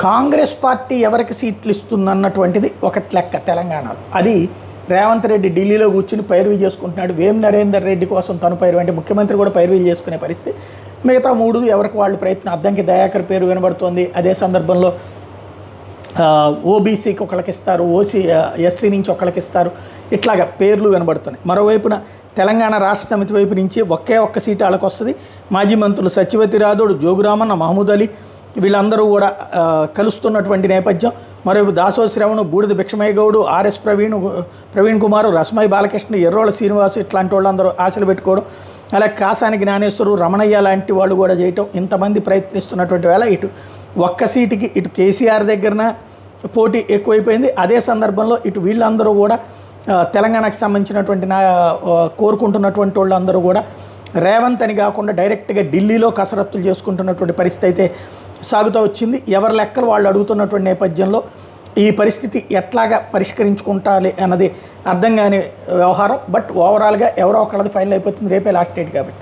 Congress party ఎవరికి సీట్లు ఇస్తుందన్నటువంటిది ఒకటి లెక్క తెలంగాణలో. అది రేవంత్ రెడ్డి ఢిల్లీలో కూర్చుని పైరువి చేసుకుంటున్నాడు. వేం నరేందర్ రెడ్డి కోసం తను పైరువి అంటే ముఖ్యమంత్రి కూడా పైరువీలు చేసుకునే పరిస్థితి. మిగతా మూడు ఎవరికి వాళ్ళు ప్రయత్నం. అద్దంకి దయాకర్ పేరు వినబడుతోంది. అదే సందర్భంలో ఓబీసీకి ఒకళ్ళకి ఇస్తారు, ఎస్సీ నుంచి ఒకళ్ళకి ఇస్తారు, ఇట్లాగా పేర్లు వినబడుతున్నాయి. మరోవైపున తెలంగాణ రాష్ట్ర సమితి వైపు నుంచి ఒక్క సీటు వాళ్ళకి వస్తుంది. మాజీ మంత్రులు సత్యవతి రాథోడ్, జోగురామన్న, మహమూద్ అలీ వీళ్ళందరూ కూడా కలుస్తున్నటువంటి నేపథ్యం. మరోవైపు దాసోజు శ్రవణ్, బూడిద భిక్షమయ్య గౌడ్, ఆర్ఎస్ ప్రవీణ్ కుమార్, రస్మయ్య బాలకృష్ణ, ఎర్రోళ్ళ శ్రీనివాసు ఇట్లాంటి వాళ్ళందరూ ఆశలు పెట్టుకోవడం, అలాగే కాసాని జ్ఞానేశ్వరు, రమణయ్య లాంటి వాళ్ళు కూడా చేయటం, ఇంతమంది ప్రయత్నిస్తున్నటువంటి వేళ ఇటు ఒక్క సీటుకి ఇటు కేసీఆర్ దగ్గరన పోటీ ఎక్కువైపోయింది. అదే సందర్భంలో ఇటు వీళ్ళందరూ కూడా తెలంగాణకు సంబంధించినటువంటి కోరుకుంటున్నటువంటి వాళ్ళందరూ కూడా రేవంత్ అని కాకుండా డైరెక్ట్గా ఢిల్లీలో కసరత్తులు చేసుకుంటున్నటువంటి పరిస్థితి అయితే సాగుతూ వచ్చింది. ఎవరి లెక్కలు వాళ్ళు అడుగుతున్నటువంటి నేపథ్యంలో ఈ పరిస్థితి ఎట్లాగా పరిష్కరించుకుంటాలి అన్నది అర్థం కాని వ్యవహారం. బట్ ఓవరాల్గా ఎవరో ఒకళ్ళది ఫైనల్ అయిపోతుంది. రేపే లాస్ట్ డేట్ కాబట్టి.